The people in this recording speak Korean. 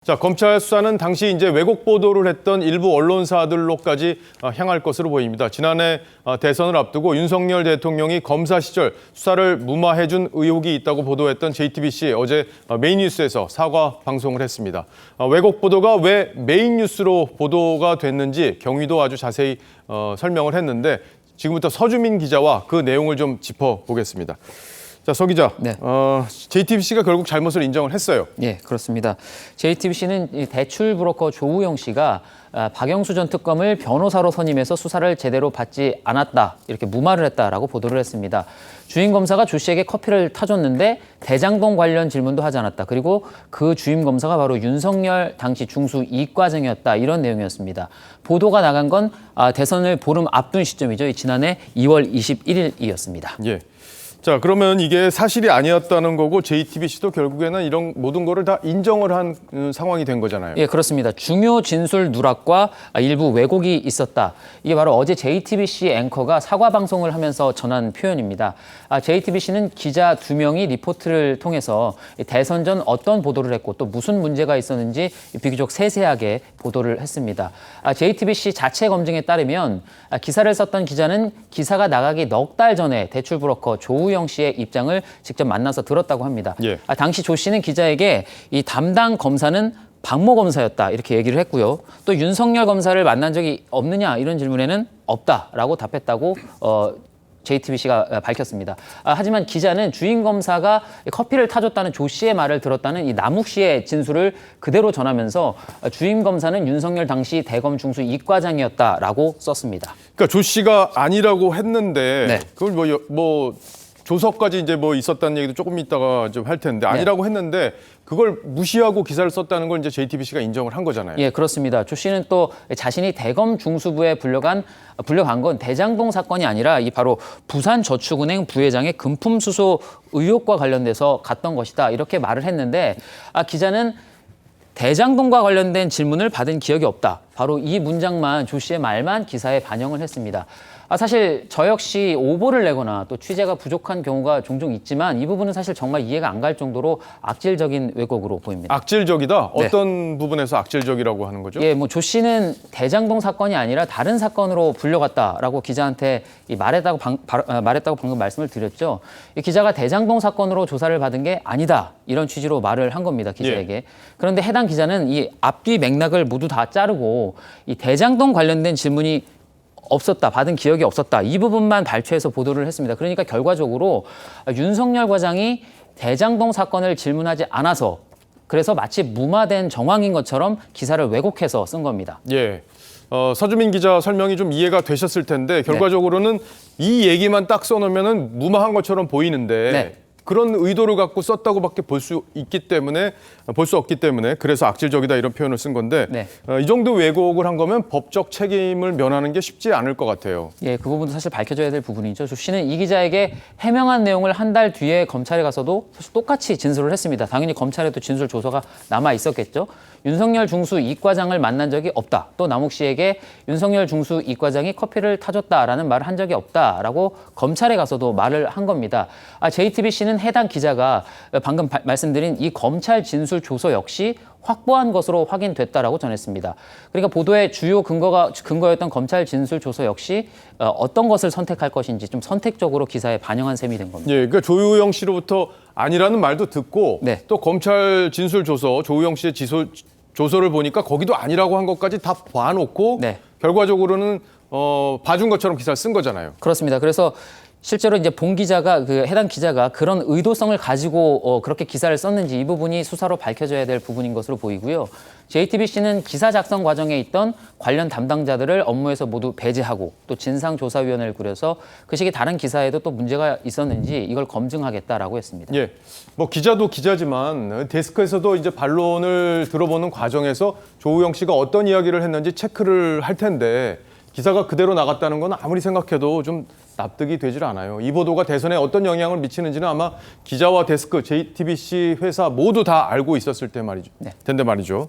자, 검찰 수사는 당시 이제 왜곡 보도를 했던 일부 언론사들로까지 향할 것으로 보입니다. 지난해 대선을 앞두고 윤석열 대통령이 검사 시절 수사를 무마해준 의혹이 있다고 보도했던 JTBC 어제 메인 뉴스에서 사과 방송을 했습니다. 왜곡 보도가 왜 메인 뉴스로 보도가 됐는지 경위도 아주 자세히 설명을 했는데 지금부터 서주민 기자와 그 내용을 좀 짚어보겠습니다. 자, 서 기자, 네. JTBC가 결국 잘못을 인정을 했어요. 예, 그렇습니다. JTBC는 대출 브로커 조우영 씨가 박영수 전 특검을 변호사로 선임해서 수사를 제대로 받지 않았다, 이렇게 무마를 했다라고 보도를 했습니다. 주임 검사가 조 씨에게 커피를 타줬는데 대장동 관련 질문도 하지 않았다. 그리고 그 주임 검사가 바로 윤석열 당시 중수 이과장이었다, 이런 내용이었습니다. 보도가 나간 건 대선을 보름 앞둔 시점이죠. 지난해 2월 21일이었습니다. 예. 자, 그러면 이게 사실이 아니었다는 거고 JTBC도 결국에는 이런 모든 거를 다 인정을 한 상황이 된 거잖아요. 예, 그렇습니다. 중요 진술 누락과 일부 왜곡이 있었다. 이게 바로 어제 JTBC 앵커가 사과 방송을 하면서 전한 표현입니다. JTBC는 기자 2명이 리포트를 통해서 대선 전 어떤 보도를 했고 또 무슨 문제가 있었는지 비교적 세세하게 보도를 했습니다. JTBC 자체 검증에 따르면 기사를 썼던 기자는 기사가 나가기 넉 달 전에 대출 브로커 조우영 씨의 입장을 직접 만나서 들었다고 합니다. 예. 당시 조 씨는 기자에게 이 담당 검사는 박모 검사였다, 이렇게 얘기를 했고요. 또 윤석열 검사를 만난 적이 없느냐, 이런 질문에는 없다라고 답했다고 JTBC가 밝혔습니다. 하지만 기자는 주임 검사가 커피를 타줬다는 조 씨의 말을 들었다는 이 남욱 씨의 진술을 그대로 전하면서 주임 검사는 윤석열 당시 대검 중수 이과장이었다라고 썼습니다. 그러니까 조 씨가 아니라고 했는데 네. 그걸 뭐 조서까지 이제 뭐 있었다는 얘기도 조금 이따가 좀 할 텐데 아니라고 했는데 그걸 무시하고 기사를 썼다는 걸 이제 JTBC가 인정을 한 거잖아요. 예, 그렇습니다. 조 씨는 또 자신이 대검 중수부에 불려간 건 대장동 사건이 아니라 이 바로 부산저축은행 부회장의 금품 수수 의혹과 관련돼서 갔던 것이다, 이렇게 말을 했는데 기자는 대장동과 관련된 질문을 받은 기억이 없다. 바로 이 문장만, 조 씨의 말만 기사에 반영을 했습니다. 사실 저 역시 오보를 내거나 또 취재가 부족한 경우가 종종 있지만 이 부분은 사실 정말 이해가 안 갈 정도로 악질적인 왜곡으로 보입니다. 악질적이다? 네. 어떤 부분에서 악질적이라고 하는 거죠? 예, 조 씨는 대장동 사건이 아니라 다른 사건으로 불려갔다라고 기자한테 말했다고 방금 말씀을 드렸죠. 이 기자가 대장동 사건으로 조사를 받은 게 아니다, 이런 취지로 말을 한 겁니다, 기자에게. 예. 그런데 해당 기자는 이 앞뒤 맥락을 모두 다 자르고 이 대장동 관련된 질문이 없었다, 받은 기억이 없었다, 이 부분만 발췌해서 보도를 했습니다. 그러니까 결과적으로 윤석열 과장이 대장동 사건을 질문하지 않아서 그래서 마치 무마된 정황인 것처럼 기사를 왜곡해서 쓴 겁니다. 예. 서주민 기자 설명이 좀 이해가 되셨을 텐데 결과적으로는 이 얘기만 딱 써놓으면은 무마한 것처럼 보이는데 네. 그런 의도를 갖고 썼다고밖에 볼 수 없기 때문에 그래서 악질적이다, 이런 표현을 쓴 건데 네. 이 정도 왜곡을 한 거면 법적 책임을 면하는 게 쉽지 않을 것 같아요. 예, 그 부분도 사실 밝혀져야 될 부분이죠. 조 씨는 이 기자에게 해명한 내용을 한 달 뒤에 검찰에 가서도 사실 똑같이 진술을 했습니다. 당연히 검찰에도 진술 조서가 남아 있었겠죠. 윤석열 중수 이과장을 만난 적이 없다. 또 남욱 씨에게 윤석열 중수 이과장이 커피를 타줬다라는 말을 한 적이 없다라고 검찰에 가서도 말을 한 겁니다. JTBC는 해당 기자가 방금 말씀드린 이 검찰 진술 조서 역시 확보한 것으로 확인됐다라고 전했습니다. 그러니까 보도의 주요 근거였던 검찰 진술 조서 역시 어떤 것을 선택할 것인지 좀 선택적으로 기사에 반영한 셈이 된 겁니다. 예, 그러니까 조우영 씨로부터 아니라는 말도 듣고 네. 또 검찰 진술 조서, 조우영 씨의 조서를 보니까 거기도 아니라고 한 것까지 다 봐놓고 네. 결과적으로는 봐준 것처럼 기사를 쓴 거잖아요. 그렇습니다. 그래서 실제로 이제 본 기자가 해당 기자가 그런 의도성을 가지고 그렇게 기사를 썼는지 이 부분이 수사로 밝혀져야 될 부분인 것으로 보이고요. JTBC는 기사 작성 과정에 있던 관련 담당자들을 업무에서 모두 배제하고 또 진상조사위원회를 꾸려서 그 시기 다른 기사에도 또 문제가 있었는지 이걸 검증하겠다라고 했습니다. 예, 뭐 기자도 기자지만 데스크에서도 이제 반론을 들어보는 과정에서 조우영 씨가 어떤 이야기를 했는지 체크를 할 텐데 기사가 그대로 나갔다는 건 아무리 생각해도 좀 납득이 되질 않아요. 이 보도가 대선에 어떤 영향을 미치는지는 아마 기자와 데스크, JTBC 회사 모두 다 알고 있었을 텐데 말이죠.